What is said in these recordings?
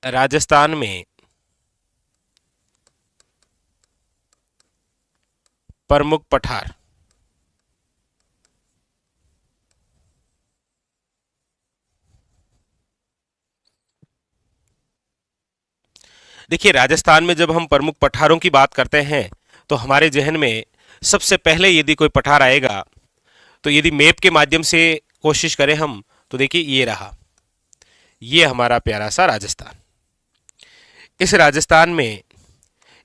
राजस्थान में प्रमुख पठार। देखिए, राजस्थान में जब हम प्रमुख पठारों की बात करते हैं तो हमारे जहन में सबसे पहले यदि कोई पठार आएगा, तो यदि मैप के माध्यम से कोशिश करें हम, तो देखिए ये रहा, ये हमारा प्यारा सा राजस्थान। इस राजस्थान में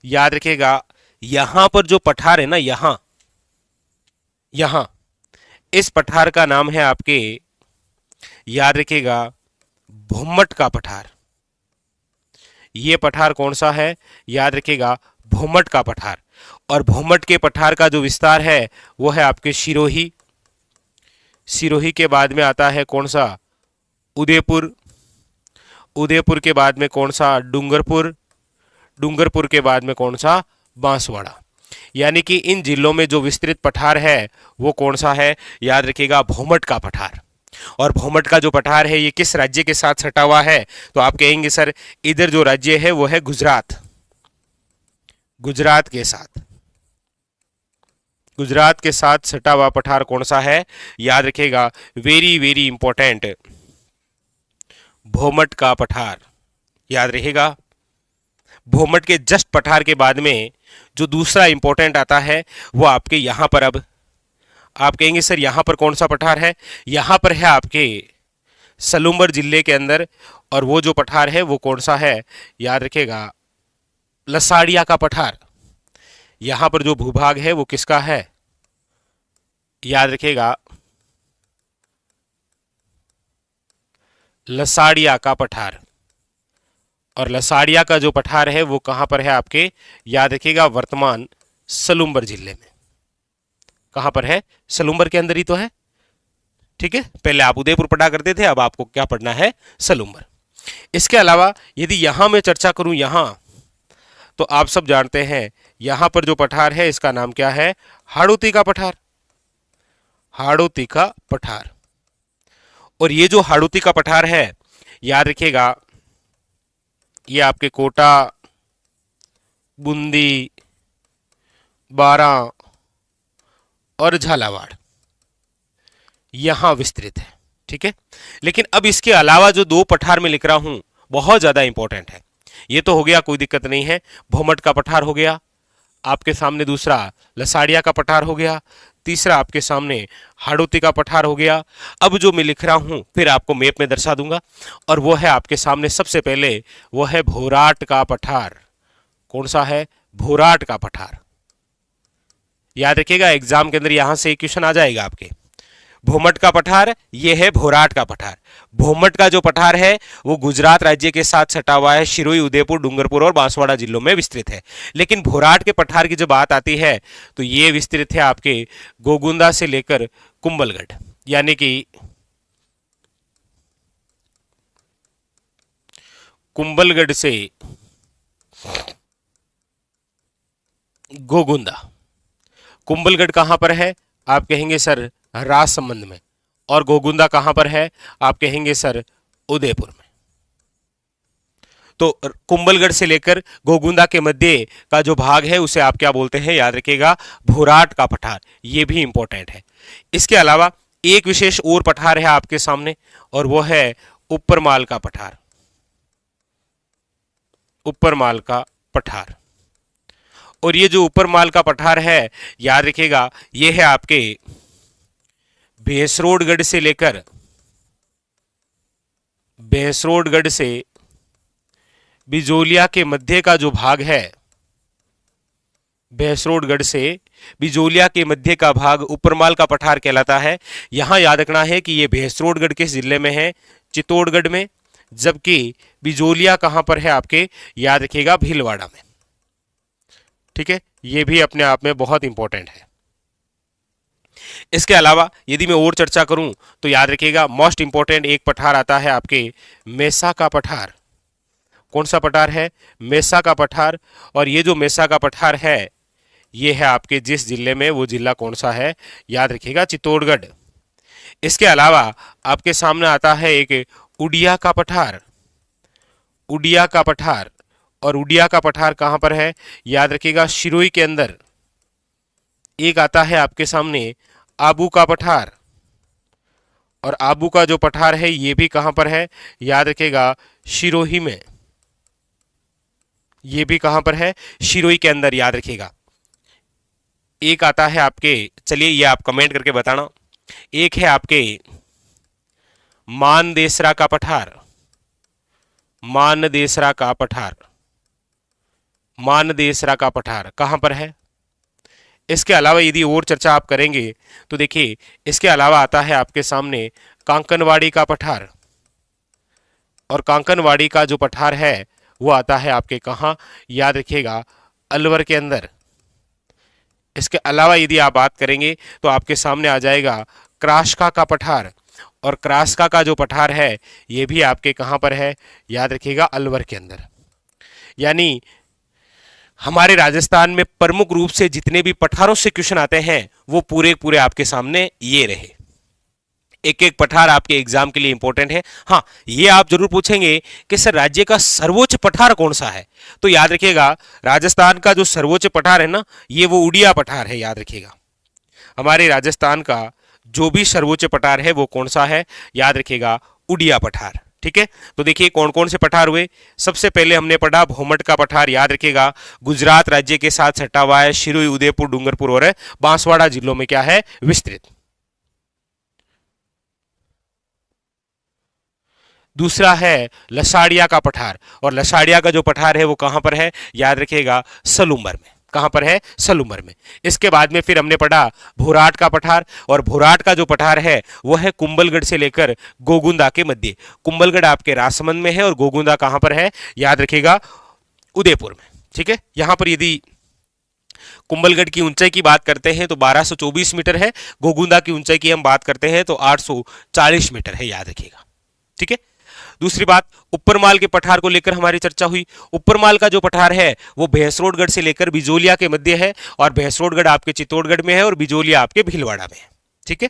याद रखिएगा, यहां पर जो पठार है ना, यहां यहां इस पठार का नाम है आपके, याद रखिएगा, भूमट का पठार। ये पठार कौन सा है? याद रखिएगा, भूमट का पठार। और भूमट के पठार का जो विस्तार है वो है आपके सिरोही। सिरोही के बाद में आता है कौन सा? उदयपुर। उदयपुर के बाद में कौन सा? डूंगरपुर। डूंगरपुर के बाद में कौन सा? बांसवाड़ा। यानी कि इन जिलों में जो विस्तृत पठार है वो कौन सा है? याद रखिएगा, भूमट का पठार। और भूमट का जो पठार है ये किस राज्य के साथ सटा हुआ है? तो आप कहेंगे सर इधर जो राज्य है वो है गुजरात। गुजरात के साथ, गुजरात के साथ सटा हुआ पठार कौन सा है? याद रखिएगा, वेरी वेरी इंपॉर्टेंट, भूमट का पठार। याद रखिएगा, भूमट के जस्ट पठार के बाद में जो दूसरा इंपॉर्टेंट आता है वो आपके यहां पर, अब आप कहेंगे सर यहां पर कौन सा पठार है? यहां पर है आपके सलूम्बर जिले के अंदर। और वो जो पठार है वो कौन सा है? याद रखिएगा, लसाड़िया का पठार। यहां पर जो भूभाग है वो किसका है? याद रखिएगा, लसाड़िया का पठार। और लसाड़िया का जो पठार है वो कहां पर है आपके? याद रखिएगा, वर्तमान सलूम्बर जिले में। कहां पर है? सलूम्बर के अंदर ही तो है। ठीक है, पहले आप उदयपुर पढ़ा करते थे, अब आपको क्या पढ़ना है? सलूम्बर। इसके अलावा यदि यहां मैं चर्चा करूं, यहां तो आप सब जानते हैं यहां पर जो पठार है इसका नाम क्या है? हाड़ौती का पठार। हाड़ौती का पठार। और ये जो हाड़ौती का पठार है, याद रखिएगा, ये आपके कोटा, बूंदी, बारां और झालावाड़ यहां विस्तृत है। ठीक है, लेकिन अब इसके अलावा जो दो पठार में लिख रहा हूं बहुत ज्यादा इंपॉर्टेंट है। ये तो हो गया, कोई दिक्कत नहीं है, भूमट का पठार हो गया आपके सामने, दूसरा लसाड़िया का पठार हो गया, तीसरा आपके सामने हाड़ौती का पठार हो गया। अब जो मैं लिख रहा हूं फिर आपको मैप में दर्शा दूंगा, और वो है आपके सामने सबसे पहले, वो है भोराट का पठार। कौन सा है? भोराट का पठार। याद रखिएगा, एग्जाम के अंदर यहां से एक क्वेश्चन आ जाएगा आपके। भूमट का पठार, ये है भोराट का पठार। भूमट का जो पठार है वो गुजरात राज्य के साथ सटा हुआ है, सिरोही, उदयपुर, डूंगरपुर और बांसवाड़ा जिलों में विस्तृत है। लेकिन भोराट के पठार की जब बात आती है तो ये विस्तृत है आपके गोगुंदा से लेकर कुंभलगढ़, यानी कि कुंभलगढ़ से गोगुंदा। कुंभलगढ़ कहां पर है? आप कहेंगे सर राजसमंद में। और गोगुंदा कहां पर है? आप कहेंगे सर उदयपुर में। तो कुंभलगढ़ से लेकर गोगुंदा के मध्य का जो भाग है उसे आप क्या बोलते हैं? याद रखिएगा, भोराट का पठार। ये भी इंपॉर्टेंट है। इसके अलावा एक विशेष और पठार है आपके सामने, और वो है ऊपरमाल का पठार। ऊपरमाल का पठार। और ये जो ऊपरमाल का पठार है, याद रखिएगा, ये है आपके भैंसरोडगढ़ से लेकर, भैंसरोडगढ़ से बिजोलिया के मध्य का जो भाग है, भैंसरोडगढ़ से बिजोलिया के मध्य का भाग ऊपरमाल का पठार कहलाता है। यहां याद रखना है कि यह भैंसरोडगढ़ किस जिले में है? चित्तौड़गढ़ में। जबकि बिजोलिया कहां पर है आपके? याद रखिएगा, भीलवाड़ा में। ठीक है, यह भी अपने आप में बहुत इंपॉर्टेंट है। इसके अलावा यदि मैं और चर्चा करूं तो याद रखिएगा, मोस्ट इंपॉर्टेंट एक पठार आता है आपके मेसा का पठार। कौन सा पठार है? मेसा का पठार। और ये जो मेसा का पठार है ये है आपके जिस जिले में, वो जिला कौन सा है? याद रखिएगा, चित्तौड़गढ़। इसके अलावा आपके सामने आता है एक उड़िया का पठार। उड़िया का पठार, और उड़िया का पठार कहां पर है, याद रखिएगा सिरोही के अंदर। एक आता है आपके सामने आबू का पठार, और आबू का जो पठार है ये भी कहां पर है, याद रखिएगा सिरोही में। ये भी कहां पर है, सिरोही के अंदर, याद रखिएगा। एक आता है आपके, चलिए ये आप कमेंट करके बताना, एक है आपके मानदेसरा का पठार, मानदेसरा का पठार, मानदेसरा का पठार कहां पर है। इसके अलावा यदि और चर्चा आप करेंगे तो देखिए इसके अलावा आता है आपके सामने कांकनवाड़ी का पठार, और कांकनवाड़ी का जो पठार है वो आता है आपके कहां, याद रखिएगा अलवर के अंदर। इसके अलावा यदि आप बात करेंगे तो आपके सामने आ जाएगा क्रास्का का पठार, और क्रास्का का जो पठार है ये भी आपके कहां पर है, याद रखिएगा अलवर के अंदर। यानी हमारे राजस्थान में प्रमुख रूप से जितने भी पठारों से क्वेश्चन आते हैं वो पूरे पूरे आपके सामने ये रहे। एक एक पठार आपके एग्जाम के लिए इंपॉर्टेंट है। हाँ, ये आप जरूर पूछेंगे कि सर राज्य का सर्वोच्च पठार कौन सा है, तो याद रखिएगा राजस्थान का जो सर्वोच्च पठार है ना, ये वो उड़िया पठार है, याद रखिएगा। हमारे राजस्थान का जो भी सर्वोच्च पठार है वो कौन सा है, याद रखिएगा उड़िया पठार। ठीक है, तो देखिए कौन कौन से पठार हुए। सबसे पहले हमने पढ़ा भोमट का पठार, याद रखिएगा गुजरात राज्य के साथ सटा हुआ है, सिरोही, उदयपुर, डूंगरपुर और बांसवाड़ा जिलों में क्या है, विस्तृत। दूसरा है लसाड़िया का पठार, और लसाड़िया का जो पठार है वो कहां पर है, याद रखिएगा सलूम्बर में। कहां पर है, सलूम्बर में। इसके बाद में फिर हमने पढ़ा भोराट का पठार, और भोराट का जो पठार है वो है कुंभलगढ़ से लेकर गोगुंदा के मध्य। कुंभलगढ़ आपके राजसमंद में है और गोगुंदा कहां पर है, याद रखिएगा उदयपुर में। ठीक है, यहां पर यदि कुंभलगढ़ की ऊंचाई की बात करते हैं तो 1224 मीटर है, गोगुंदा की ऊंचाई की हम बात करते हैं तो 840 मीटर है, याद रखिएगा। ठीक है, दूसरी बात उपरमाल के पठार को लेकर हमारी चर्चा हुई। उपरमाल का जो पठार है वो भैंसरोडगढ़ से लेकर बिजोलिया के मध्य है, और भैंसरोडगढ़ आपके चित्तौड़गढ़ में है और बिजोलिया आपके भीलवाड़ा में है। ठीक है,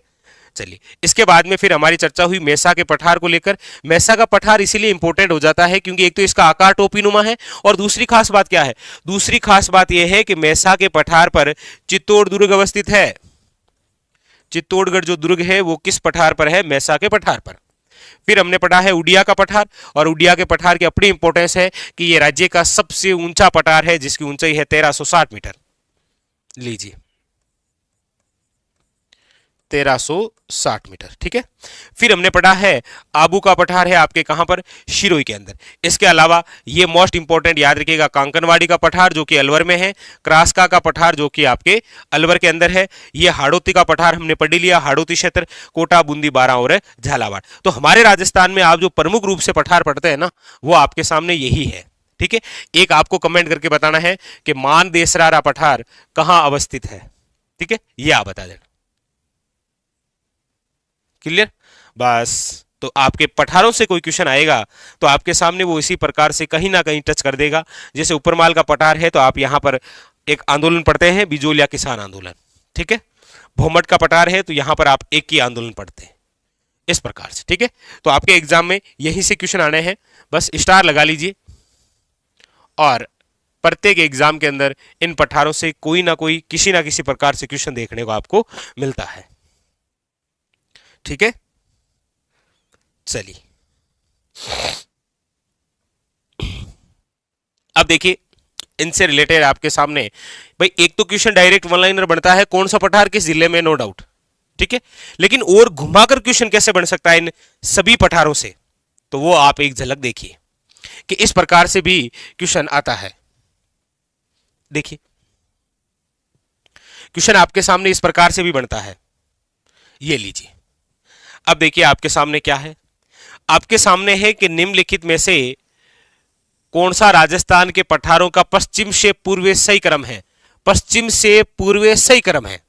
चलिए इसके बाद में फिर हमारी चर्चा हुई मेसा के पठार को लेकर। मेसा का पठार इसीलिए इंपॉर्टेंट हो जाता है क्योंकि एक तो इसका आकार टोपीनुमा है, और दूसरी खास बात क्या है, दूसरी खास बात यह है कि मेसा के पठार पर चित्तौड़ दुर्ग अवस्थित है। चित्तौड़गढ़ जो दुर्ग है वो किस पठार पर है, मेसा के पठार पर। फिर हमने पढ़ा है उड़िया का पठार, और उड़िया के पठार की अपनी इंपॉर्टेंस है कि यह राज्य का सबसे ऊंचा पठार है जिसकी ऊंचाई है 1360 मीटर। लीजिए 1360 मीटर। ठीक है, फिर हमने पढ़ा है आबू का पठार है आपके कहां पर, सिरोही के अंदर। इसके अलावा ये मोस्ट इंपॉर्टेंट याद रखिएगा कांकनवाड़ी का पठार जो कि अलवर में है, क्रास्का का पठार जो कि आपके अलवर के अंदर है, ये हाड़ौती का पठार हमने पढ़ लिया, हाड़ौती क्षेत्र, कोटा, बूंदी, बारां और झालावाड़। तो हमारे राजस्थान में आप जो प्रमुख रूप से पठार पढ़ते हैं ना वो आपके सामने यही है। ठीक है, एक आपको कमेंट करके बताना है कि मानदेसरा पठार कहां अवस्थित है। ठीक है, ये आप बता देना। क्लियर, बस। तो आपके पठारों से कोई क्वेश्चन आएगा तो आपके सामने वो इसी प्रकार से कहीं ना कहीं टच कर देगा। जैसे उपरमाल का पठार है तो आप यहां पर एक आंदोलन पढ़ते हैं, बिजोलिया किसान आंदोलन। ठीक है, भोमट का पठार है तो यहां पर आप एक ही आंदोलन पढ़ते हैं, इस प्रकार से। ठीक है, तो आपके एग्जाम में यहीं से क्वेश्चन आने हैं, बस स्टार लगा लीजिए। और प्रत्येक एग्जाम के अंदर इन पठारों से कोई ना कोई किसी ना किसी प्रकार से क्वेश्चन देखने को आपको मिलता है। ठीक है, चलिए अब देखिए इनसे रिलेटेड आपके सामने भाई एक तो क्वेश्चन डायरेक्ट वन लाइनर बनता है, कौन सा पठार किस जिले में, नो डाउट। ठीक है, लेकिन और घुमाकर क्वेश्चन कैसे बन सकता है इन सभी पठारों से, तो वो आप एक झलक देखिए कि इस प्रकार से भी क्वेश्चन आता है। देखिए क्वेश्चन आपके सामने इस प्रकार से भी बनता है, ये लीजिए। अब देखिए आपके सामने क्या है, आपके सामने है कि निम्नलिखित में से कौन सा राजस्थान के पठारों का पश्चिम से पूर्व सही क्रम है, पश्चिम से पूर्व सही क्रम है।